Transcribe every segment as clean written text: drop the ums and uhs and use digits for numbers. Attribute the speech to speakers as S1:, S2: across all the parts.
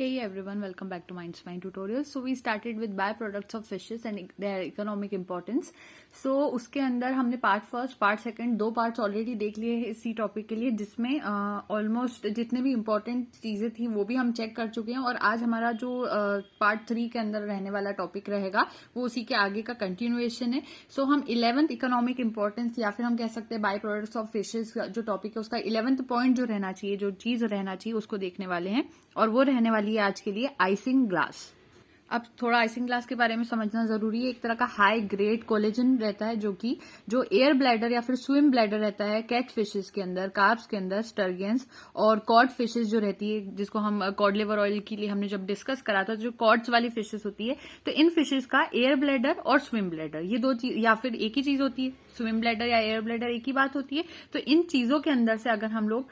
S1: Hey everyone, welcome back to Mind's Mind Tutorials. So we started with byproducts of fishes and their economic importance. So उसके अंदर हमने part first part second दो parts already देख लिए हैं इसी topic के लिए, जिसमें ऑलमोस्ट जितने भी इम्पोर्टेंट चीजें थी वो भी हम चेक कर चुके हैं। और आज हमारा जो पार्ट 3 के अंदर रहने वाला टॉपिक रहेगा वो उसी के आगे का कंटिन्यूएशन है। सो हम 11th इकोनॉमिक इंपॉर्टेंस या फिर हम कह सकते हैं बाय प्रोडक्ट्स ऑफ फिशेज जो टॉपिक है उसका 11th पॉइंट जो रहना चाहिए, जो चीज रहना चाहिए उसको देखने वाले हैं। और वो रहने वाली है आज के लिए आइसिंग ग्लास। अब थोड़ा आइसिंग ग्लास के बारे में समझना जरूरी है। एक तरह का हाई ग्रेड कोलेजन रहता है जो एयर ब्लैडर या फिर स्विम ब्लैडर रहता है कैट फिशेस के अंदर, कार्प्स के अंदर, स्टर्गियंस और कॉड फिशेस जो रहती है, जिसको हम कॉड लिवर ऑयल के लिए हमने जब डिस्कस करा था, जो कॉड्स वाली फिशेस होती है, तो इन फिशेस का एयर ब्लैडर और स्विम ब्लैडर ये दो चीज या फिर एक ही चीज होती है। स्विम ब्लैडर या एयर ब्लैडर एक ही बात होती है। तो इन चीजों के अंदर से अगर हम लोग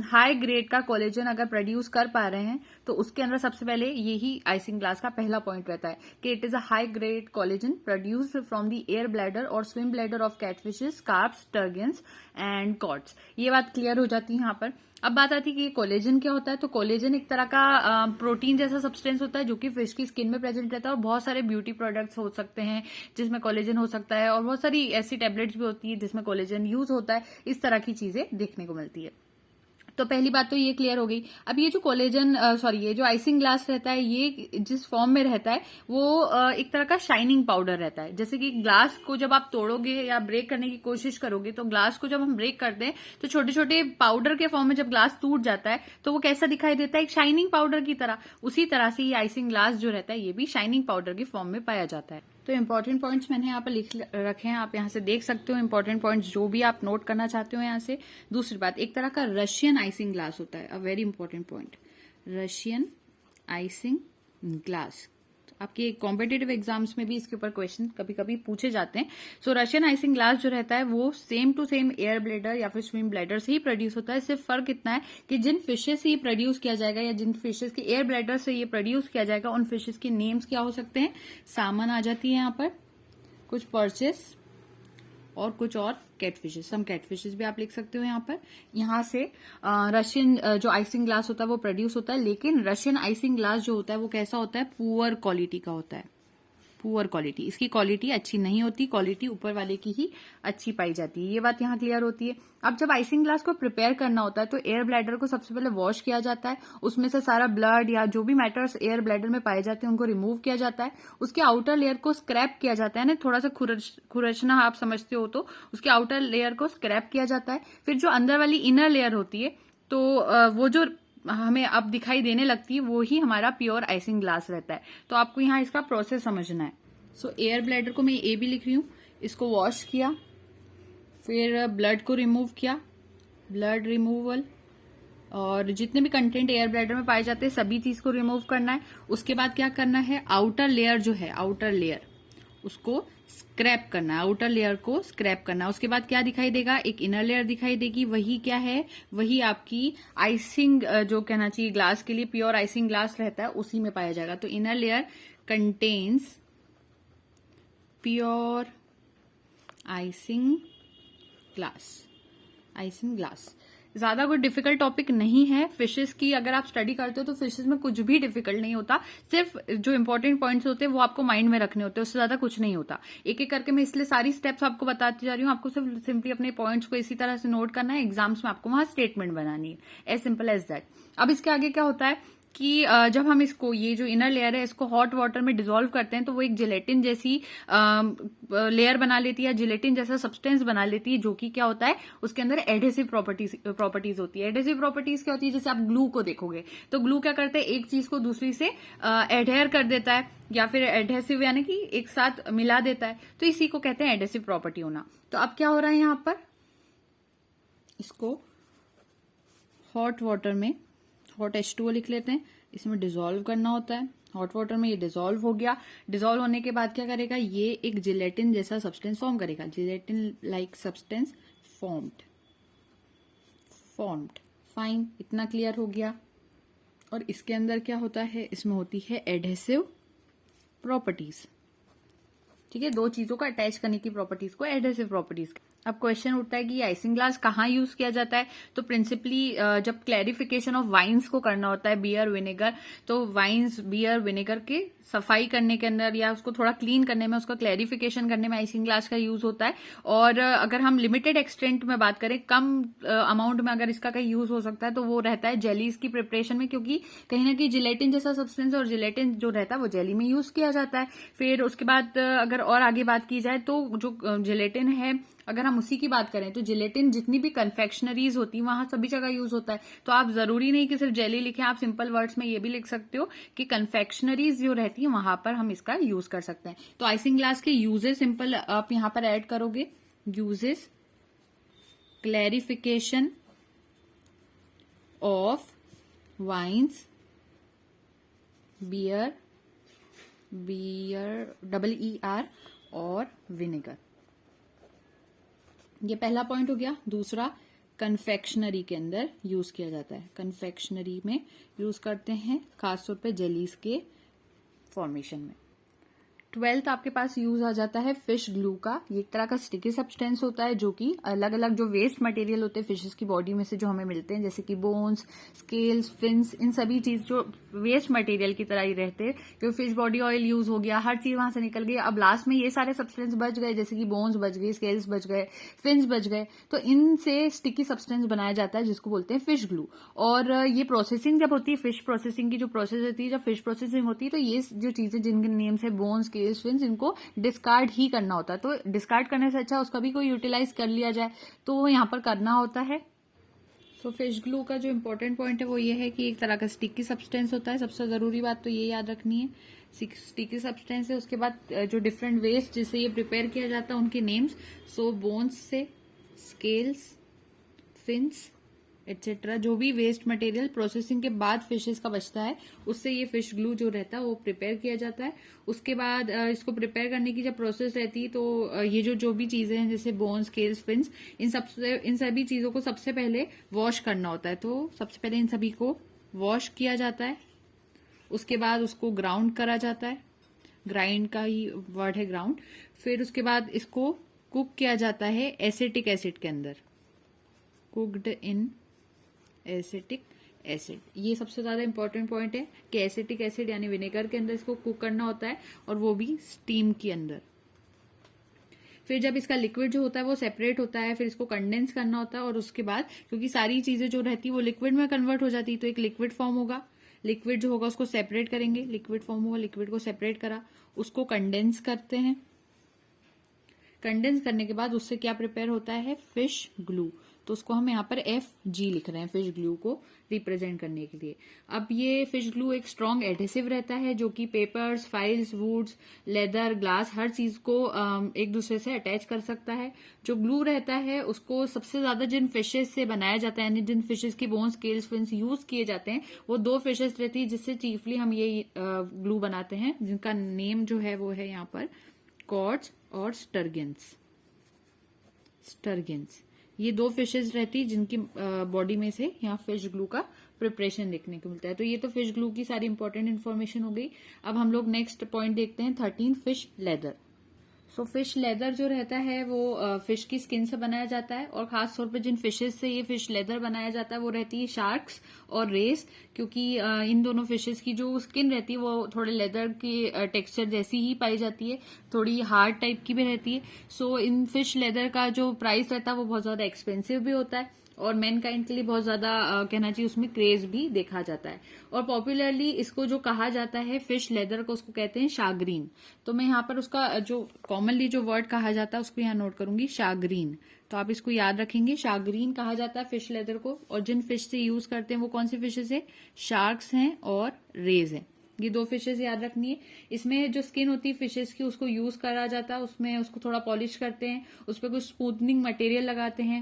S1: हाई ग्रेड का कोलेजन अगर प्रोड्यूस कर पा रहे हैं तो उसके अंदर सबसे पहले यही आइसिंग ग्लास का पहला पॉइंट रहता है कि it is a high grade collagen produced from the air bladder और swim bladder of catfishes, carps, sturgeons and cods. ये बात क्लियर हो जाती है यहाँ पर। अब बात आती है कि कोलेजन क्या होता है। तो कोलेजन एक तरह का प्रोटीन जैसा सब्सटेंस होता है जो कि फिश की स्किन में प्रेजेंट रहता है, और बहुत सारे ब्यूटी प्रोडक्ट्स हो सकते हैं जिसमें कोलेजन हो सकता है, और बहुत सारी ऐसी टैबलेट्स भी होती है जिसमें कोलेजन यूज होता है। इस तरह की चीजें देखने को मिलती है। तो पहली बात तो ये क्लियर हो गई। अब ये जो कोलेजन ये जो आइसिंग ग्लास रहता है, ये जिस फॉर्म में रहता है वो एक तरह का शाइनिंग पाउडर रहता है। जैसे कि ग्लास को जब आप तोड़ोगे या ब्रेक करने की कोशिश करोगे, तो ग्लास को जब हम ब्रेक करते हैं तो छोटे छोटे पाउडर के फॉर्म में जब ग्लास टूट जाता है तो वो कैसा दिखाई देता है, एक शाइनिंग पाउडर की तरह। उसी तरह से ये आइसिंग ग्लास जो रहता है ये भी शाइनिंग पाउडर की फॉर्म में पाया जाता है। तो इंपॉर्टेंट पॉइंट्स मैंने यहाँ पर लिख रखे हैं, आप यहाँ से देख सकते हो इंपॉर्टेंट पॉइंट्स जो भी आप नोट करना चाहते हो यहाँ से। दूसरी बात, एक तरह का रशियन आइसिंग ग्लास होता है, a very important point, Russian icing glass. आपके कॉम्पिटेटिव एग्जाम्स में भी इसके ऊपर क्वेश्चन कभी कभी पूछे जाते हैं। सो रशियन आइसिंग ग्लास जो रहता है वो same to same air bladder या फिर स्विम ब्लैडर से ही प्रोड्यूस होता है। सिर्फ फर्क इतना है कि जिन फिशेस से ये प्रोड्यूस किया जाएगा या जिन फिशेस के एयर ब्लैडर से ये प्रोड्यूस किया जाएगा उन फिशेस के नेम्स क्या हो सकते हैं। सामन आ जाती है यहाँ पर, कुछ पर्चेस और कुछ और कैटफिशेस, सम कैटफिशेस भी आप लिख सकते हो यहाँ पर। यहाँ से रशियन जो आइसिंग ग्लास होता है वो प्रोड्यूस होता है, लेकिन रशियन आइसिंग ग्लास जो होता है वो कैसा होता है, पुअर क्वालिटी का होता है। पुअर क्वालिटी, इसकी क्वालिटी अच्छी नहीं होती, क्वालिटी ऊपर वाले की ही अच्छी पाई जाती है। ये बात यहाँ क्लियर होती है। अब जब आइसिंग ग्लास को प्रिपेयर करना होता है तो एयर ब्लैडर को सबसे पहले वॉश किया जाता है, उसमें से सारा ब्लड या जो भी मैटर्स एयर ब्लैडर में पाए जाते हैं उनको रिमूव किया जाता है। उसके आउटर लेयर को स्क्रैप किया जाता है ना, थोड़ा सा खुरचना आप समझते हो, तो उसके आउटर लेयर को स्क्रैप किया जाता है। फिर जो अंदर वाली इनर लेयर होती है तो वो जो हमें अब दिखाई देने लगती है वो ही हमारा प्योर आइसिंग ग्लास रहता है। तो आपको यहाँ इसका प्रोसेस समझना है। सो एयर ब्लैडर को मैं ए भी लिख रही हूँ, इसको वॉश किया, फिर ब्लड को रिमूव किया, ब्लड रिमूवल, और जितने भी कंटेंट एयर ब्लैडर में पाए जाते हैं सभी चीज को रिमूव करना है। उसके बाद क्या करना है, आउटर लेयर जो है, आउटर लेयर उसको स्क्रैप करना है, आउटर लेयर को स्क्रैप करना है। उसके बाद क्या दिखाई देगा, एक इनर लेयर दिखाई देगी। वही क्या है, वही आपकी आइसिंग जो कहना चाहिए ग्लास के लिए प्योर आइसिंग ग्लास रहता है उसी में पाया जाएगा। तो inner layer contains pure icing glass, icing glass. ज्यादा कोई डिफिकल्ट टॉपिक नहीं है। फिशेस की अगर आप स्टडी करते हो तो फिशेस में कुछ भी डिफिकल्ट नहीं होता, सिर्फ जो इंपॉर्टेंट पॉइंट्स होते हैं वो आपको माइंड में रखने होते हैं, उससे ज्यादा कुछ नहीं होता। एक एक करके मैं इसलिए सारी स्टेप्स आपको बताती जा रही हूँ, आपको सिर्फ सिंपली अपने पॉइंट्स को इसी तरह से नोट करना है, एग्जाम्स में आपको वहां स्टेटमेंट बनानी है, एज सिंपल एज दैट। अब इसके आगे क्या होता है कि जब हम इसको, ये जो इनर लेयर है इसको हॉट वाटर में डिसॉल्व करते हैं तो वो एक जिलेटिन जैसी लेयर बना लेती है, जिलेटिन जैसा सब्सटेंस बना लेती है, जो कि क्या होता है उसके अंदर एडहेसिव प्रॉपर्टीज होती है। एडहेसिव प्रॉपर्टीज क्या होती है, जैसे आप ग्लू को देखोगे तो ग्लू क्या करते हैं, एक चीज को दूसरी से एडहेयर कर देता है या फिर एडहेसिव यानी कि एक साथ मिला देता है, तो इसी को कहते हैं एडहेसिव प्रॉपर्टी होना। तो अब क्या हो रहा है यहाँ पर, इसको हॉट वाटर में, हॉट H2O लिख लेते हैं, इसमें डिसॉल्व करना होता है। हॉट वाटर में ये डिसॉल्व हो गया। डिसॉल्व होने के बाद क्या करेगा, ये एक जिलेटिन जैसा सब्सटेंस फॉर्म करेगा, gelatin like substance formed. Fine, इतना क्लियर हो गया। और इसके अंदर क्या होता है, इसमें होती है एडहेसिव प्रॉपर्टीज। ठीक है, दो चीजों को अटैच करने की प्रॉपर्टीज को एडहेसिव प्रॉपर्टीज। अब क्वेश्चन उठता है कि आइसिंग ग्लास कहाँ यूज किया जाता है। तो प्रिंसिपली जब क्लैरिफिकेशन ऑफ वाइन्स को करना होता है, बियर विनेगर, तो वाइन्स बियर विनेगर के सफाई करने के अंदर या उसको थोड़ा क्लीन करने में, उसका क्लैरिफिकेशन करने में आइसिंग ग्लास का यूज होता है। और अगर हम लिमिटेड एक्सटेंट में बात करें, कम अमाउंट में अगर इसका कहीं यूज हो सकता है तो वो रहता है जेलीज की प्रिपरेशन में, क्योंकि कहीं ना कहीं जिलेटिन जैसा सब्सटेंस और जिलेटिन जो रहता है वो जेली में यूज किया जाता है। फिर उसके बाद अगर और आगे बात की जाए तो जो जिलेटिन है, अगर हम उसी की बात करें तो जिलेटिन जितनी भी कन्फेक्शनरीज होती है वहां सभी जगह यूज होता है। तो आप जरूरी नहीं कि सिर्फ जेली लिखें, आप सिंपल वर्ड्स में ये भी लिख सकते हो कि कन्फेक्शनरीज जो रहती है वहां पर हम इसका यूज कर सकते हैं। तो आइसिंग ग्लास के यूजेस सिंपल आप यहां पर ऐड करोगे, uses clarification of wines beer ER और विनेगर। ये पहला पॉइंट हो गया। दूसरा, कन्फेक्शनरी के अंदर यूज किया जाता है, कन्फेक्शनरी में यूज करते हैं खासतौर पे जेलीज के फॉर्मेशन में। 12th आपके पास यूज आ जाता है फिश ग्लू का। ये एक तरह का स्टिकी सब्सटेंस होता है जो कि अलग अलग जो वेस्ट मटेरियल होते हैं फिशेस की बॉडी में से जो हमें मिलते हैं, जैसे कि बोन्स, स्केल्स, फिन्स, इन सभी चीज जो वेस्ट मटेरियल की तरह ही रहते हैं। क्योंकि फिश बॉडी ऑयल यूज हो गया, हर चीज वहां से निकल गई, अब लास्ट में ये सारे सब्सटेंस बच गए, जैसे कि बोन्स बच गई, स्केल्स बच गए, फिन्स बच गए, तो इनसे स्टिकी सब्सटेंस बनाया जाता है जिसको बोलते हैं फिश ग्लू। और ये प्रोसेसिंग जब होती है, फिश प्रोसेसिंग की जो प्रोसेस होती है, जब फिश प्रोसेसिंग होती है तो ये जो चीजें जिनके नेम से बोन्स, स्केल्स, फिन्स, इनको डिस्कार्ड ही करना होता है। तो डिस्कार्ड करने से अच्छा उसका भी कोई यूटिलाइज कर लिया जाए, तो वो यहाँ पर करना होता है। सो फिश ग्लू का जो इंपॉर्टेंट पॉइंट है वो ये है कि एक तरह का स्टिकी सब्सटेंस होता है। सबसे जरूरी बात तो ये याद रखनी है, स्टिकी सब्सटेंस है। उसके बाद जो डिफरेंट वेस्ट जिससे ये प्रिपेयर किया जाता है उनके नेम्स, सो बोन्स से, स्केल्स, फिन्स एटसेट्रा, जो भी वेस्ट मटेरियल प्रोसेसिंग के बाद फिशेस का बचता है उससे ये फिश ग्लू जो रहता है वो प्रिपेयर किया जाता है। उसके बाद इसको प्रिपेयर करने की जब प्रोसेस रहती है तो ये जो भी चीजें हैं जैसे बोन्स, स्केल्स, फिन्स, इन सभी चीजों को सबसे पहले वॉश करना होता है। तो सबसे पहले इन सभी को वॉश किया जाता है, उसके बाद उसको ग्राउंड करा जाता है, ग्राइंड का ही वर्ड है ग्राउंड। फिर उसके बाद इसको कुक किया जाता है एसिटिक एसिड के अंदर, कुक्ड इन एसिटिक एसिड। ये सबसे ज्यादा इंपॉर्टेंट पॉइंट है कि एसिटिक एसिड यानी विनेगर के अंदर इसको कुक करना होता है, और वो भी स्टीम के अंदर। फिर जब इसका लिक्विड जो होता है वो सेपरेट होता है, फिर इसको कंडेंस करना होता है, और उसके बाद क्योंकि सारी चीजें जो रहती है वो लिक्विड में कन्वर्ट हो जाती है, तो एक लिक्विड फॉर्म होगा। लिक्विड जो होगा उसको सेपरेट करेंगे, लिक्विड फॉर्म होगा, लिक्विड को सेपरेट करा, उसको कंडेंस करते हैं। कंडेंस करने के बाद उससे क्या प्रिपेयर होता है, फिश ग्लू। तो उसको हम यहाँ पर FG लिख रहे हैं फिश ग्लू को रिप्रेजेंट करने के लिए। अब ये फिश ग्लू एक स्ट्रॉन्ग एडहेसिव रहता है जो कि papers, files, woods, leather, glass, हर चीज को एक दूसरे से अटैच कर सकता है। जो ग्लू रहता है उसको सबसे ज्यादा जिन फिशेस से बनाया जाता है, यानी जिन फिशेस की बोन्स, स्केल्स, फिन्स यूज किए जाते हैं, वो दो फिशेस रहती है जिससे चीफली हम ये ग्लू बनाते हैं, जिनका नेम जो है वो है यहाँ पर कॉड्स और स्टर्गियंस। ये दो फिशेस रहती है जिनकी बॉडी में से यहाँ फिश ग्लू का प्रिपरेशन देखने को मिलता है। तो ये तो फिश ग्लू की सारी इंपॉर्टेंट इन्फॉर्मेशन हो गई। अब हम लोग नेक्स्ट पॉइंट देखते हैं 13, fish leather. So fish leather जो रहता है वो फिश की स्किन से बनाया जाता है, और खास तौर पे जिन फिशेस से ये फिश लेदर बनाया जाता है वो रहती है शार्क्स और रेस, क्योंकि इन दोनों फिशेस की जो स्किन रहती है वो थोड़े लेदर की टेक्सचर जैसी ही पाई जाती है, थोड़ी हार्ड टाइप की भी रहती है। सो इन फिश लेदर का जो प्राइस रहता है वो बहुत ज्यादा एक्सपेंसिव भी होता है, और मैनकाइंड के लिए बहुत ज्यादा कहना चाहिए उसमें क्रेज भी देखा जाता है। और पॉपुलरली इसको जो कहा जाता है फिश लेदर को, उसको कहते हैं शाग्रीन। तो मैं यहाँ पर उसका जो कॉमनली जो वर्ड कहा जाता है उसको यहाँ नोट करूंगी, शाग्रीन। तो आप इसको याद रखेंगे, शाग्रीन कहा जाता है फिश लेदर को। और जिन फिश से यूज करते हैं वो कौन सी फिशेस है, शार्क्स हैं और रेज हैं। ये दो फिशेस याद रखनी है। इसमें जो स्किन होती है फिशेस की उसको यूज करा जाता है, उसमें उसको थोड़ा पॉलिश करते हैं, उस पर कुछ स्मूथनिंग मटेरियल लगाते हैं,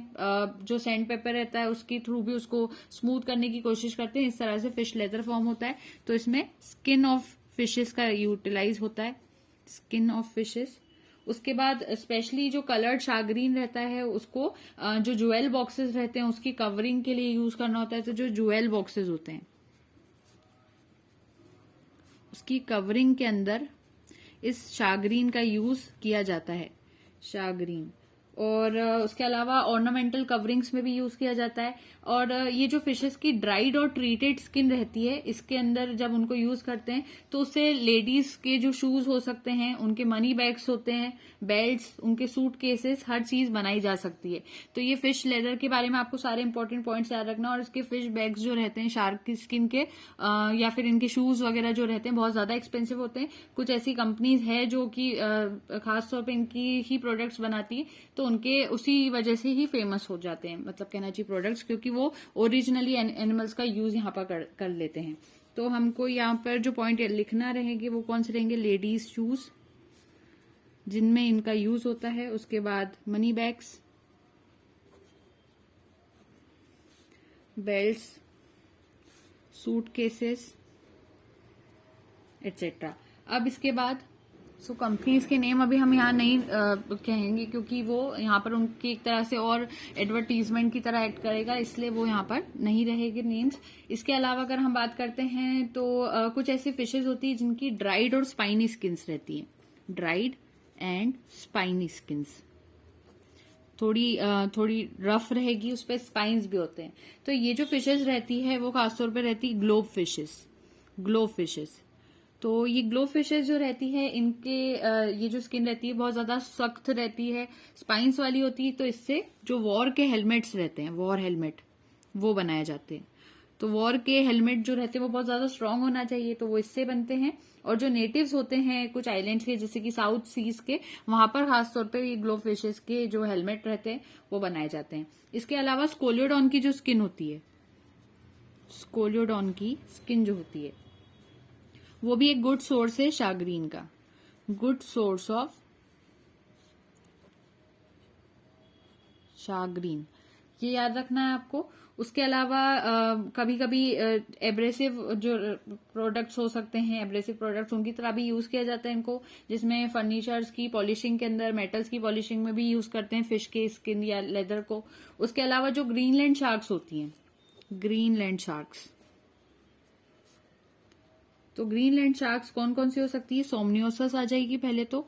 S1: जो सैंड पेपर रहता है उसके थ्रू भी उसको स्मूथ करने की कोशिश करते हैं। इस तरह से फिश लेदर फॉर्म होता है। तो इसमें स्किन ऑफ फिशेस का यूटिलाइज होता है, स्किन ऑफ फिशेस। उसके बाद स्पेशली जो कलर्ड शाग्रीन रहता है उसको जो ज्वेल बॉक्सेस रहते हैं उसकी कवरिंग के लिए यूज करना होता है। तो जो ज्वेल बॉक्सेस होते हैं उसकी कवरिंग के अंदर इस शाग्रीन का यूज किया जाता है, शाग्रीन। और उसके अलावा ऑर्नामेंटल कवरिंग्स में भी यूज किया जाता है। और ये जो फिशेस की ड्राइड और ट्रीटेड स्किन रहती है, इसके अंदर जब उनको यूज करते हैं तो उससे लेडीज के जो शूज हो सकते हैं, उनके मनी बैग्स होते हैं, बेल्ट्स, उनके सूट केसेस, हर चीज बनाई जा सकती है। तो ये फिश लेदर के बारे में आपको सारे इंपॉर्टेंट पॉइंट्स याद रखना। और इसके फिश बैग्स जो रहते हैं शार्क की स्किन के या फिर इनके शूज वगैरह जो रहते हैं बहुत ज्यादा एक्सपेंसिव होते हैं। कुछ ऐसी कंपनीज है जो कि खासतौर पर इनकी ही प्रोडक्ट्स बनाती है, तो उनके उसी वजह से ही फेमस हो जाते हैं, मतलब कहना चाहिए प्रोडक्ट्स, क्योंकि वो ओरिजिनली एनिमल्स का यूज यहाँ पर कर लेते हैं। तो हमको यहाँ पर जो पॉइंट लिखना रहेंगे वो कौन से रहेंगे? लेडीज शूज जिनमें इनका यूज होता है, उसके बाद money bags, belts, suit cases etcetera. अब इसके बाद कंपनीज के नेम अभी हम यहाँ नहीं कहेंगे, क्योंकि वो यहाँ पर उनकी एक तरह से और एडवर्टीजमेंट की तरह एक्ट करेगा, इसलिए वो यहाँ पर नहीं रहेंगे नेम्स। इसके अलावा अगर हम बात करते हैं तो कुछ ऐसी फिशेज होती है जिनकी ड्राइड और स्पाइनी स्किन्स रहती है। ड्राइड एंड स्पाइनी स्किन्स, थोड़ी रफ रहेगी, उस पर स्पाइन्स भी होते हैं। तो ये जो फिशेज रहती है वो खासतौर पे रहती है ग्लोब फिशेज। तो ये ग्लो फिशेज जो रहती है, इनके ये जो स्किन रहती है बहुत ज्यादा सख्त रहती है, स्पाइन्स वाली होती है। तो इससे जो वॉर के हेलमेट्स रहते हैं, वॉर हेलमेट, वो बनाए जाते हैं। तो वॉर के हेलमेट जो रहते हैं वो बहुत ज्यादा स्ट्रांग होना चाहिए, तो वो इससे बनते हैं। और जो नेटिव्स होते हैं कुछ आइलैंड्स के, जैसे कि साउथ सीज के, वहां पर खासतौर पर ये ग्लो फिशेज के जो हेलमेट रहते हैं वो बनाए जाते हैं। इसके अलावा स्कोलियोडॉन की जो स्किन होती है, स्कोलियोडॉन की स्किन जो होती है वो भी एक गुड सोर्स है शाग्रीन का, गुड सोर्स ऑफ शाग्रीन, ये याद रखना है आपको। उसके अलावा कभी कभी एब्रेसिव जो प्रोडक्ट्स हो सकते हैं, एब्रेसिव प्रोडक्ट्स, उनकी तरह भी यूज किया जाता है इनको, जिसमें फर्नीचर्स की पॉलिशिंग के अंदर, मेटल्स की पॉलिशिंग में भी यूज करते हैं फिश के स्किन या लेदर को। उसके अलावा जो ग्रीनलैंड शार्क्स होती हैं, ग्रीनलैंड शार्क्स, तो ग्रीनलैंड शार्क्स कौन कौन सी हो सकती है? सोमनियोसस आ जाएगी पहले तो,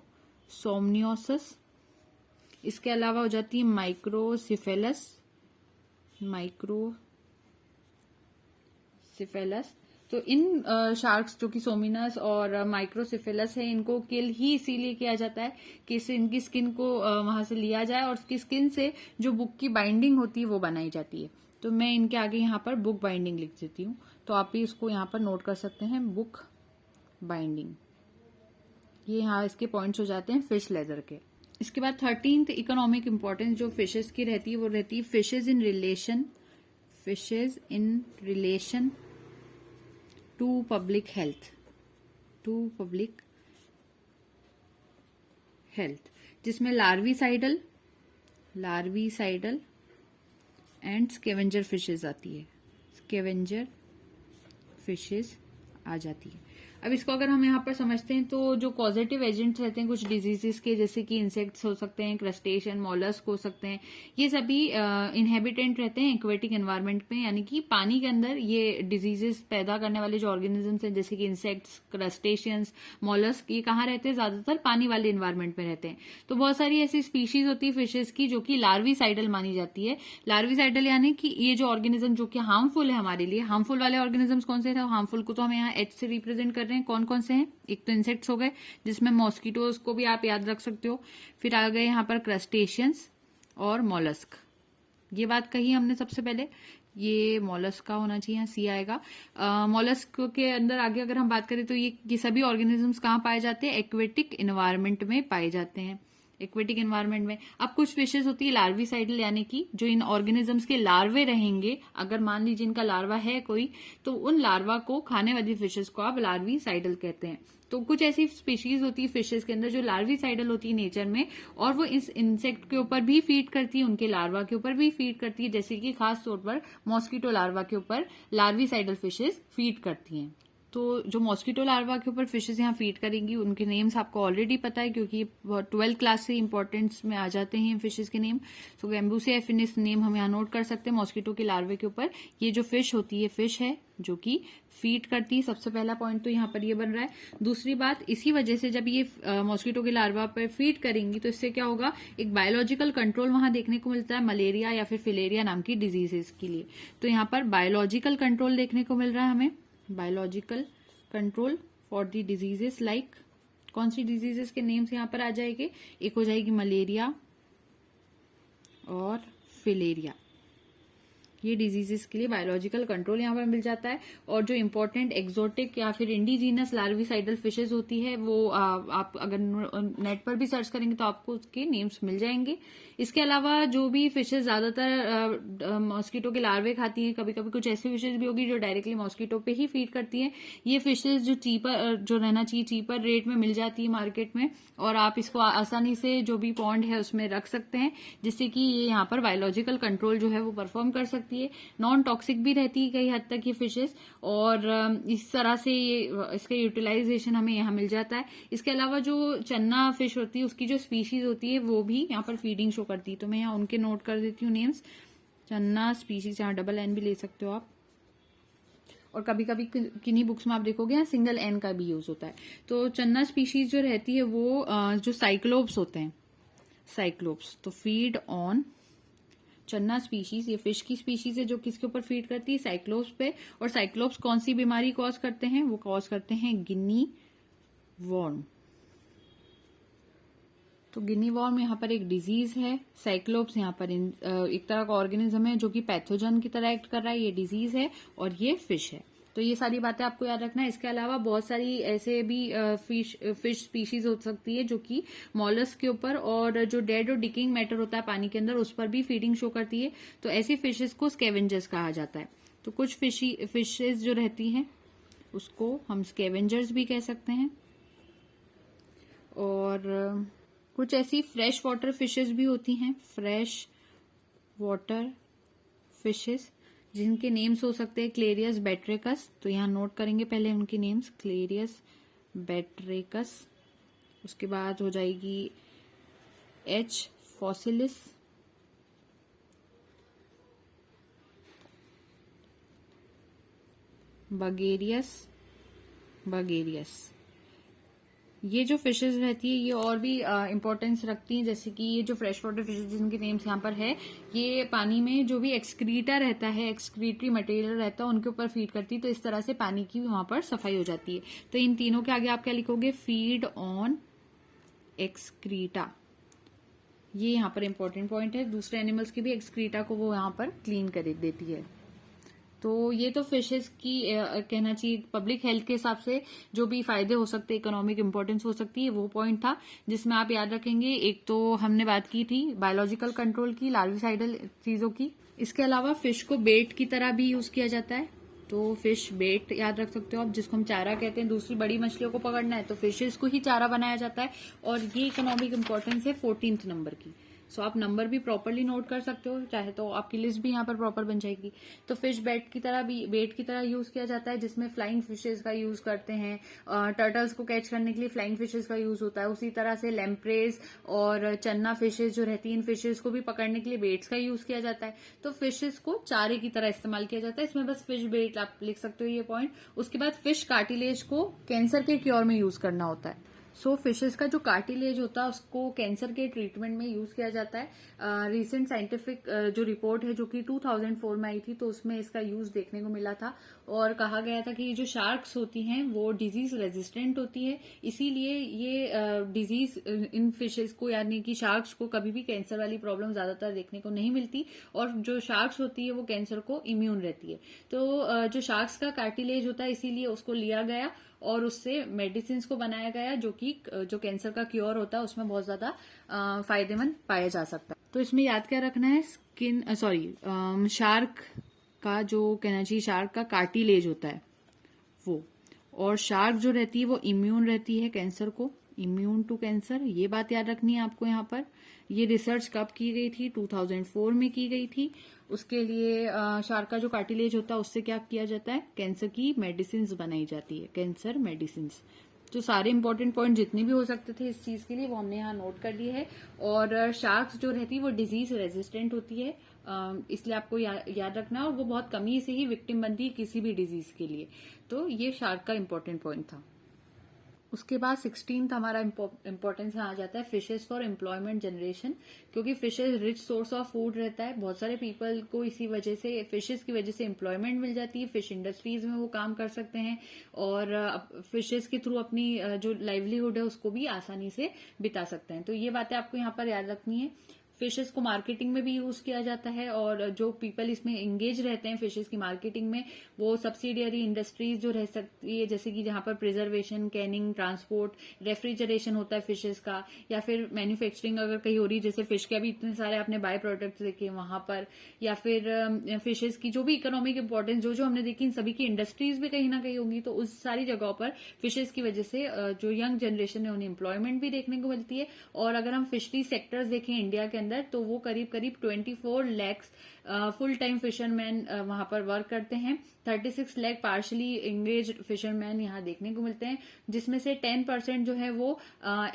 S1: सोमनियोसस। इसके अलावा हो जाती है माइक्रोसिफेलस, तो इन शार्क्स जो कि सोमिनस और माइक्रोसिफेलस है, इनको किल ही इसीलिए किया जाता है कि इससे इनकी स्किन को वहां से लिया जाए और उसकी स्किन से जो बुक की बाइंडिंग होती है वो बनाई जाती है। तो मैं इनके आगे यहाँ पर बुक बाइंडिंग लिख देती हूँ, तो आप भी इसको यहाँ पर नोट कर सकते हैं, बुक बाइंडिंग। ये यहाँ इसके पॉइंट्स हो जाते हैं फिश लेदर के। इसके बाद 13th इकोनॉमिक इंपॉर्टेंस जो फिशेस की रहती है वो रहती है fishes in relation to public health, जिसमें लार्विसाइडल एंड स्केवेंजर फिशेज आती है, स्केवेंजर फिशेज आ जाती है। अब इसको अगर हम यहाँ पर समझते हैं तो जो पॉजिटिव एजेंट्स रहते हैं कुछ डिजीजेस के, जैसे कि इंसेक्ट्स हो सकते हैं, क्रस्टेशियन, मॉलस्क हो सकते हैं, ये सभी इनहेबिटेंट रहते हैं एक्वेटिक एनवायरनमेंट में, यानी कि पानी के अंदर ये डिजीजेस पैदा करने वाले जो ऑर्गेनिजम्स हैं, जैसे कि इंसेक्ट्स, क्रस्टेशियंस, मॉलस्क, ये कहाँ रहते हैं? ज्यादातर पानी वाले इन्वायरमेंट में रहते हैं। तो बहुत सारी ऐसी स्पीशीज होती है फिशेज की जो कि लार्विसाइडल मानी जाती है। लार्विसाइडल यानी कि ये जो ऑर्गेनिज्म जो कि हार्मफुल है हमारे लिए, हार्मफुल वाले ऑर्गेनिजम्स कौन से थे? हार्मफुल को तो हम यहाँ एच से रिप्रेजेंट कर रहे हैं। कौन कौन से हैं? एक तो इंसेक्ट्स हो गए, जिसमें मॉस्किटोज को भी आप याद रख सकते हो। फिर आ गए यहाँ पर क्रस्टेशियंस और मॉलस्क, ये बात कही हमने सबसे पहले, ये मॉलस्क का होना चाहिए, यहाँ सी आएगा। मॉलस्क के अंदर आगे अगर हम बात करें तो ये सभी ऑर्गेनिजम्स कहाँ पाए जाते हैं? एक्वेटिक एनवायरनमेंट में पाए जाते हैं, एक्वेटिक एनवायरनमेंट में। अब कुछ फिशेज होती है लार्विसाइडल, यानी कि जो इन ऑर्गेनिजम्स के लार्वे रहेंगे, अगर मान लीजिए इनका लार्वा है कोई, तो उन लार्वा को खाने वाली फिशेज को आप लार्विसाइडल कहते हैं। तो कुछ ऐसी स्पीशीज होती है फिशेज के अंदर जो लार्विसाइडल होती है नेचर में, और वो इस इंसेक्ट के ऊपर भी फीड करती है, उनके लार्वा के ऊपर भी फीड करती है, जैसे कि खास तौर पर मॉस्किटो लार्वा के ऊपर लार्विसाइडल फिशेज फीड करती हैं। तो जो मॉस्किटो लार्वा के ऊपर फिशेस यहाँ फीड करेंगी उनके नेम्स आपको ऑलरेडी पता है, क्योंकि 12th क्लास से इंपॉर्टेंस में आ जाते हैं फिशेस के नेम। सो गैम्बूसिया एफिनिस नेम हम यहाँ नोट कर सकते हैं मॉस्किटो के लार्वे के ऊपर। ये जो फिश होती है फिश है जो कि फीड करती है। सबसे पहला पॉइंट तो यहाँ पर ये बन रहा है। दूसरी बात, इसी वजह से जब ये मॉस्किटो के लार्वा पर फीड करेंगी तो इससे क्या होगा, एक बायोलॉजिकल कंट्रोल वहां देखने को मिलता है मलेरिया या फिर फिलेरिया नाम की डिजीजेस के लिए। तो यहाँ पर बायोलॉजिकल कंट्रोल देखने को मिल रहा है हमें, biological control for the diseases like, कौन सी डिजीजेस के नेम्स यहाँ पर आ जाएंगे, एक हो जाएगी मलेरिया और फिलेरिया। ये डिजीजेस के लिए बायोलॉजिकल कंट्रोल यहाँ पर मिल जाता है। और जो इंपॉर्टेंट एक्सोटिक या फिर इंडिजीनस लार्विसाइडल फिशेज होती है वो आप अगर नेट पर भी सर्च करेंगे तो आपको उसके नेम्स मिल जाएंगे। इसके अलावा जो भी फिशेज ज्यादातर मॉस्किटो के लार्वे खाती हैं, कभी कभी कुछ ऐसी फिशेज भी होगी जो डायरेक्टली मॉस्किटो पे ही फीड करती हैं। ये फिशेज जो चीपर जो रहना चाहिए चीपर रेट में मिल जाती है मार्केट में, और आप इसको आसानी से जो भी पॉन्ड है उसमें रख सकते हैं, जिससे कि ये यहाँ पर बायोलॉजिकल कंट्रोल जो है वो परफॉर्म कर सकती है। नॉन टॉक्सिक भी रहती है कई हद तक ये फिशेस, और इस तरह से ये इसका यूटिलाइजेशन हमें यहाँ मिल जाता है। इसके अलावा जो चन्ना फिश होती है उसकी जो स्पीशीज होती है वो भी यहाँ पर फीडिंग शो करती है। तो मैं यहाँ उनके नोट कर देती हूँ नेम्स। चन्ना स्पीशीज, यहाँ डबल एन भी ले सकते हो आप, और कभी कभी किन्हीं बुक्स में आप देखोगे यहाँ सिंगल एन का भी यूज होता है। तो चन्ना स्पीशीज जो रहती है वो जो साइक्लोप्स होते हैं, साइक्लोप्स, तो फीड ऑन चन्ना स्पीशीज। ये फिश की स्पीशीज है जो किसके ऊपर फीड करती है, साइक्लोप्स पे। और साइक्लोप्स कौन सी बीमारी कॉज करते हैं, वो कॉज करते हैं गिनी वॉर्म। तो गिनी वॉर्म यहाँ पर एक डिजीज है। साइक्लोप्स यहाँ पर एक तरह का ऑर्गेनिज्म है जो कि पैथोजन की तरह एक्ट कर रहा है। ये डिजीज है और ये फिश है। तो ये सारी बातें आपको याद रखना है। इसके अलावा बहुत सारी ऐसे भी फिश स्पीशीज हो सकती है जो कि मॉलस्क के ऊपर और जो डेड और डिकिंग मैटर होता है पानी के अंदर उस पर भी फीडिंग शो करती है। तो ऐसी फिशेज को स्कैवेंजर्स कहा जाता है। तो कुछ फिशेज जो रहती हैं उसको हम स्कैवेंजर्स भी कह सकते हैं। और कुछ ऐसी फ्रेश वाटर फिशेज भी होती हैं, फ्रेश वाटर फिशेज, जिनके नेम्स हो सकते हैं क्लेरियस बैट्रेकस। तो यहाँ नोट करेंगे पहले उनके नेम्स, क्लेरियस बैट्रेकस। उसके बाद हो जाएगी एच फॉसिलिस, बगेरियस, बगेरियस। ये जो फिशेज रहती है ये और भी इंपॉर्टेंस रखती हैं, जैसे कि ये जो फ्रेश वाटर फिशेज जिनके नेम्स यहाँ पर है, ये पानी में जो भी एक्सक्रीटा रहता है, एक्सक्रीटरी मटेरियल रहता है, उनके ऊपर फीड करती है। तो इस तरह से पानी की वहां पर सफाई हो जाती है। तो इन तीनों के आगे आप क्या लिखोगे, फीड ऑन एक्सक्रीटा। ये यहाँ पर इंपॉर्टेंट पॉइंट है। दूसरे एनिमल्स की भी एक्सक्रीटा को वो यहाँ पर क्लीन कर देती है। तो ये तो फिशेस की कहना चाहिए पब्लिक हेल्थ के हिसाब से जो भी फायदे हो सकते हैं, इकोनॉमिक इंपॉर्टेंस हो सकती है, वो पॉइंट था जिसमें आप याद रखेंगे। एक तो हमने बात की थी बायोलॉजिकल कंट्रोल की, लार्विसाइडल चीजों की। इसके अलावा फिश को बेट की तरह भी यूज किया जाता है। तो फिश बेट याद रख सकते हो आप, जिसको हम चारा कहते हैं। दूसरी बड़ी मछलियों को पकड़ना है तो फिशेस को ही चारा बनाया जाता है। और ये इकोनॉमिक इंपॉर्टेंस है 14th नंबर की। सो आप नंबर भी प्रॉपरली नोट कर सकते हो, चाहे तो आपकी लिस्ट भी यहाँ पर प्रॉपर बन जाएगी। तो फिश बेट की तरह भी बेट की तरह यूज किया जाता है, जिसमें फ्लाइंग फिशेज का यूज करते हैं। टर्टल्स को कैच करने के लिए फ्लाइंग फिशेज का यूज होता है। उसी तरह से लैम्प्रेज और चन्ना फिशेज जो रहती है, इन फिशेज को भी पकड़ने के लिए बेट्स का यूज किया जाता है। तो फिशेज को चारे की तरह इस्तेमाल किया जाता है। इसमें बस फिश बेट आप लिख सकते हो ये पॉइंट। उसके बाद फिश कार्टिलेज को कैंसर के क्योर में यूज करना होता है। सो फिशेस का जो कार्टिलेज होता है उसको कैंसर के ट्रीटमेंट में यूज किया जाता है। रिसेंट साइंटिफिक जो रिपोर्ट है जो कि 2004 में आई थी, तो उसमें इसका यूज देखने को मिला था। और कहा गया था कि ये जो शार्क्स होती हैं वो डिजीज रेजिस्टेंट होती है, इसीलिए ये डिजीज इन फिशेस को यानी कि शार्क्स को कभी भी कैंसर वाली प्रॉब्लम ज्यादातर देखने को नहीं मिलती। और जो शार्क्स होती है वो कैंसर को इम्यून रहती है। तो जो शार्क्स का कार्टिलेज होता है इसीलिए उसको लिया गया और उससे मेडिसिन को बनाया गया, जो कि जो कैंसर का क्योर होता है उसमें बहुत ज्यादा फायदेमंद पाया जा सकता है। तो इसमें याद क्या रखना है, शार्क का जो कहना चाहिए, शार्क का कार्टिलेज होता है वो, और शार्क जो रहती है वो इम्यून रहती है कैंसर को इम्यून टू कैंसर, ये बात याद रखनी है आपको यहाँ पर। ये रिसर्च कब की गई थी? 2004 में की गई थी। उसके लिए शार्क का जो कार्टिलेज होता है उससे क्या किया जाता है? कैंसर की मेडिसिन बनाई जाती है, कैंसर मेडिसिन। तो सारे इंपॉर्टेंट पॉइंट जितने भी हो सकते थे इस चीज के लिए वो हमने यहाँ नोट कर लिए है। और शार्क्स जो रहती है वो डिजीज रेजिस्टेंट होती है, इसलिए आपको याद रखना है, और वो बहुत कमी से ही विक्टिम बनती है किसी भी डिजीज के लिए। तो ये शार्क का इंपॉर्टेंट पॉइंट था। उसके बाद 16th हमारा इंपॉर्टेंस आ जाता है फिशेस फॉर एम्प्लॉयमेंट जनरेशन, क्योंकि fishes rich source of food रहता है। बहुत सारे पीपल को इसी वजह से, फिशेस की वजह से एम्प्लॉयमेंट मिल जाती है, फिश इंडस्ट्रीज में वो काम कर सकते हैं और फिशेस के थ्रू अपनी जो लाइवलीहुड है उसको भी आसानी से बिता सकते हैं। तो ये बातें आपको यहाँ पर याद रखनी है। फिशेस को मार्केटिंग में भी यूज किया जाता है, और जो पीपल इसमें एंगेज रहते हैं फिशेस की मार्केटिंग में, वो सब्सिडियरी इंडस्ट्रीज जो रह सकती है, जैसे कि जहां पर प्रिजर्वेशन, कैनिंग, ट्रांसपोर्ट, रेफ्रिजरेशन होता है फिशेस का, या फिर मैन्युफैक्चरिंग अगर कहीं हो रही है, जैसे फिश के अभी इतने सारे आपने बाय प्रोडक्ट्स देखे वहां पर, या फिर फिशेस की जो भी इकोनॉमिक इंपॉर्टेंस जो जो हमने देखी, इन सभी की इंडस्ट्रीज भी कहीं ना कहीं होंगी। तो उस सारी जगहों पर फिशेस की वजह से जो यंग जनरेशन है उन्हें एम्प्लॉयमेंट भी देखने को मिलती है। और अगर हम फिशरी सेक्टर्स देखें इंडिया के अंदर, तो वो करीब करीब 24 लाख फुल टाइम फिशरमैन वहां पर वर्क करते हैं। 36 लाख पार्शली एंगेज फिशरमैन यहाँ देखने को मिलते हैं, जिसमें से 10% जो है वो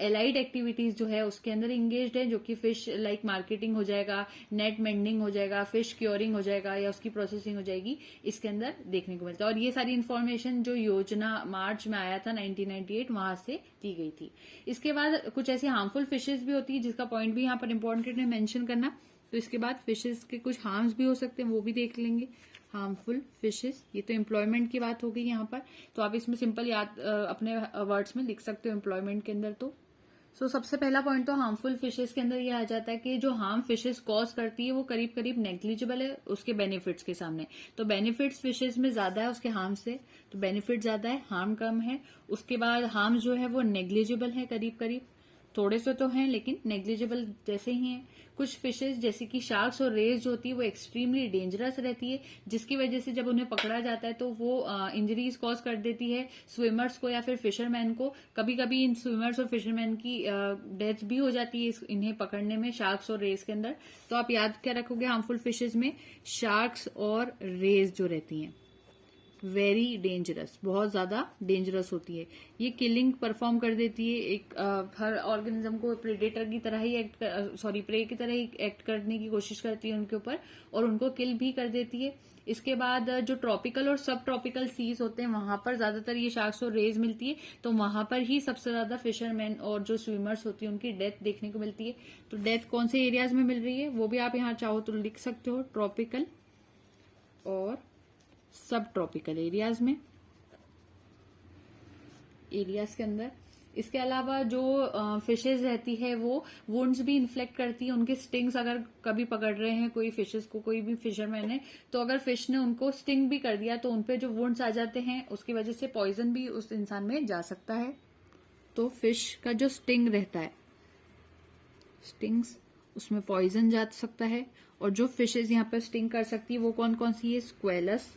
S1: एलाइड एक्टिविटीज जो है उसके अंदर एंगेज्ड है, जो कि फिश लाइक मार्केटिंग हो जाएगा, नेट मेंडिंग हो जाएगा, फिश क्योरिंग हो जाएगा, या उसकी प्रोसेसिंग हो जाएगी, इसके अंदर देखने को मिलता है। और ये सारी इन्फॉर्मेशन जो योजना मार्च में आया था 1998 वहां से की गई थी। इसके बाद कुछ ऐसी हार्मफुल फिशेज भी होती है जिसका पॉइंट भी यहाँ पर इंपॉर्टेंट है मेंशन करना। तो इसके बाद फिशेस के कुछ हार्म्स भी हो सकते हैं, वो भी देख लेंगे। हार्मफुल फिशेस, ये तो एम्प्लॉयमेंट की बात हो गई यहाँ पर, तो आप इसमें सिंपल याद अपने वर्ड्स में लिख सकते हो एम्प्लॉयमेंट के अंदर। तो सबसे पहला पॉइंट तो हार्मफुल फिशेस के अंदर ये आ जाता है कि जो हार्म फिशेस कॉज करती है वो करीब करीब नेग्लिजिबल है उसके बेनिफिट्स के सामने। तो बेनिफिट्स फिशेस में ज्यादा है उसके हार्म से, तो बेनिफिट ज्यादा है, हार्म कम है। उसके बाद हार्म जो है वो नेग्लिजिबल है, करीब करीब थोड़े से तो हैं लेकिन नेग्लिजिबल जैसे ही हैं। कुछ फिशेस जैसे कि शार्क्स और रेज जो होती है वो एक्सट्रीमली डेंजरस रहती है, जिसकी वजह से जब उन्हें पकड़ा जाता है तो वो इंजरीज कॉज कर देती है स्विमर्स को या फिर फिशरमैन को। कभी कभी इन स्विमर्स और फिशरमैन की डेथ भी हो जाती है इन्हें पकड़ने में, शार्क्स और रेज के अंदर। तो आप याद क्या रखोगे हार्मफुल फिशेज में? शार्क्स और रेज जो रहती हैं वेरी डेंजरस, बहुत ज्यादा डेंजरस होती है। ये किलिंग परफॉर्म कर देती है, एक हर ऑर्गेनिज्म को प्रेडेटर की तरह ही प्रे की तरह ही एक्ट करने की कोशिश करती है उनके ऊपर, और उनको किल भी कर देती है। इसके बाद जो ट्रॉपिकल और सब ट्रॉपिकल सीज होते हैं वहां पर ज्यादातर ये शार्क्स और रेज मिलती है, तो वहां पर ही सबसे ज्यादा फिशरमैन और जो स्विमर्स होती है उनकी डेथ देखने को मिलती है। तो डेथ कौन से एरियाज में मिल रही है वो भी आप यहाँ चाहो तो लिख सकते हो, ट्रॉपिकल और सब ट्रॉपिकल एरियाज में, एरियाज के अंदर। इसके अलावा जो फिशेज रहती है वो वुंड्स भी इन्फ्लेक्ट करती है, उनके स्टिंग्स अगर कभी पकड़ रहे हैं कोई फिशेज को, कोई भी फिशरमैन है, तो अगर फिश ने उनको स्टिंग भी कर दिया तो उनपे जो वुंड्स आ जाते हैं उसकी वजह से पॉइजन भी उस इंसान में जा सकता है। तो फिश का जो स्टिंग रहता है, स्टिंग्स, उसमें पॉइजन जा सकता है। और जो फिशेज यहाँ पर स्टिंग कर सकती है वो कौन कौन सी है? स्क्वेलस,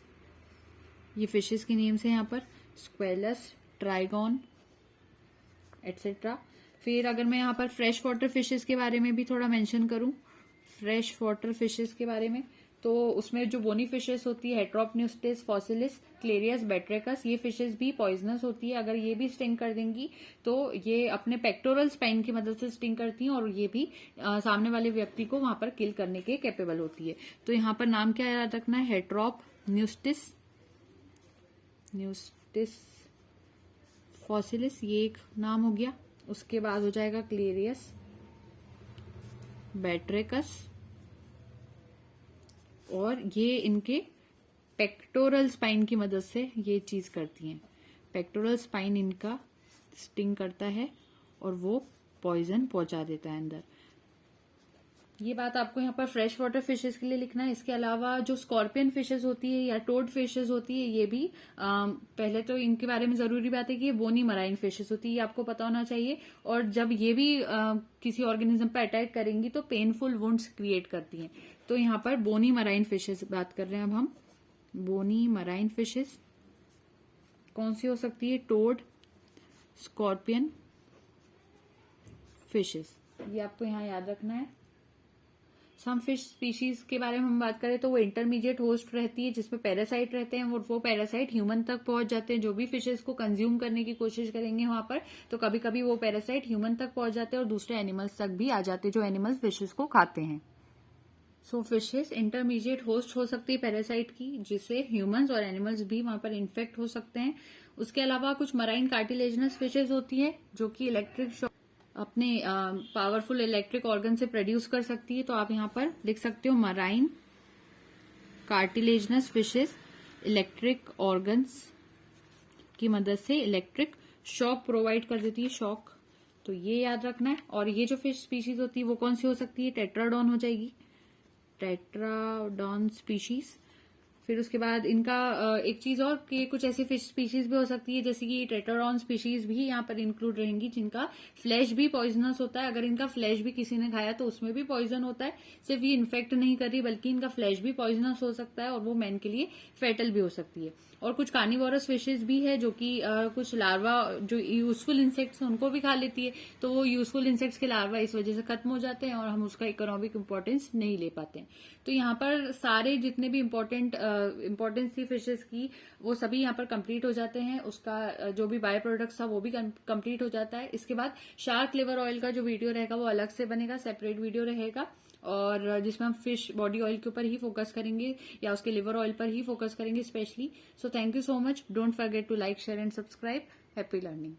S1: ये फिशेस के नेम्स है यहाँ पर, स्क्वेलस, ट्राइगॉन एटसेट्रा। फिर अगर मैं यहाँ पर फ्रेश वाटर फिशेस के बारे में भी थोड़ा मेंशन करूं, फ्रेश वाटर फिशेस के बारे में, तो उसमें जो बोनी फिशेस होती है, हेट्रोपन्यूस्टिस, फॉसिलिस, क्लेरियस, बेट्रेकस, ये फिशेस भी पॉइजनस होती है। अगर ये भी स्टिंग कर देंगी तो ये अपने पेक्टोरल स्पाइन की मदद से स्टिंग करती हैं, और ये भी सामने वाले व्यक्ति को वहां पर किल करने के कैपेबल होती है। तो यहाँ पर नाम क्या याद रखना है? हेट्रोपन्यूस्टिस, न्यूस्टिस, फॉसिलिस, ये एक नाम हो गया। उसके बाद हो जाएगा क्लेरियस, बेट्रेकस, और ये इनके पेक्टोरल स्पाइन की मदद से ये चीज करती हैं। पेक्टोरल स्पाइन इनका स्टिंग करता है और वो पॉइजन पहुंचा देता है अंदर। ये बात आपको यहाँ पर फ्रेश वाटर फिशेस के लिए लिखना है। इसके अलावा जो स्कॉर्पियन फिशेस होती है या टोड फिशेस होती है, ये भी पहले तो इनके बारे में जरूरी बात है कि ये बोनी मराइन फिशेस होती है, ये आपको पता होना चाहिए। और जब ये भी किसी ऑर्गेनिज्म पर अटैक करेंगी तो पेनफुल वुंड्स क्रिएट करती हैं। तो यहाँ पर बोनी मराइन फिशेस बात कर रहे हैं अब हम। बोनी मराइन फिशेस कौन सी हो सकती है? टोड, स्कॉर्पियन, फिशेस, ये आपको यहाँ याद रखना है। सम फिश स्पीशीज के बारे में हम बात करें तो वो इंटरमीडिएट होस्ट रहती है जिसमें पैरासाइट रहते हैं, वो पैरासाइट ह्यूमन तक पहुंच जाते हैं। जो भी फिशेस को कंज्यूम करने की कोशिश करेंगे वहां पर, तो कभी कभी वो पैरासाइट ह्यूमन तक पहुंच जाते हैं और दूसरे एनिमल्स तक भी आ जाते हैं जो एनिमल्स फिशेस को खाते हैं। सो फिशेस इंटरमीडिएट होस्ट हो सकती है पैरासाइट की, जिससे ह्यूमंस और एनिमल्स भी वहां पर इन्फेक्ट हो सकते हैं। उसके अलावा कुछ मराइन कार्टिलेजनस फिशेस होती है जो कि इलेक्ट्रिक शॉक अपने पावरफुल इलेक्ट्रिक ऑर्गन से प्रोड्यूस कर सकती है। तो आप यहाँ पर लिख सकते हो marine cartilaginous fishes electric organs की मदद से इलेक्ट्रिक शॉक प्रोवाइड कर देती है, शॉक। तो ये याद रखना है। और ये जो फिश स्पीशीज होती है वो कौन सी हो सकती है? टेट्राडॉन हो जाएगी, टेट्राडॉन स्पीशीज। फिर उसके बाद इनका एक चीज और कि कुछ ऐसी फिश स्पीशीज भी हो सकती है जैसे कि टेट्राडॉन स्पीशीज भी यहाँ पर इंक्लूड रहेंगी जिनका फ्लैश भी पॉइजनस होता है। अगर इनका फ्लैश भी किसी ने खाया तो उसमें भी पॉइजन होता है। सिर्फ ये इन्फेक्ट नहीं कर रही बल्कि इनका फ्लैश भी पॉइजनस हो सकता है और वो मैन के लिए फेटल भी हो सकती है। और कुछ कार्निवोरस फिशेज भी है जो कि कुछ लार्वा जो यूजफुल इंसेक्ट्स हैं उनको भी खा लेती है। तो वो यूजफुल इंसेक्ट्स के लार्वा इस वजह से खत्म हो जाते हैं और हम उसका इकोनॉमिक इंपॉर्टेंस नहीं ले पाते हैं। तो यहाँ पर सारे जितने भी इंपॉर्टेंस थी फिशेस की वो सभी यहाँ पर कंप्लीट हो जाते हैं। उसका जो भी बाय प्रोडक्ट्स था वो भी कंप्लीट हो जाता है। इसके बाद शार्क लिवर ऑयल का जो वीडियो रहेगा वो अलग से बनेगा, सेपरेट वीडियो रहेगा, और जिसमें हम फिश बॉडी ऑयल के ऊपर ही फोकस करेंगे या उसके लिवर ऑयल पर ही फोकस करेंगे specially. So thank you so much. Don't forget to like, share and subscribe. Happy learning.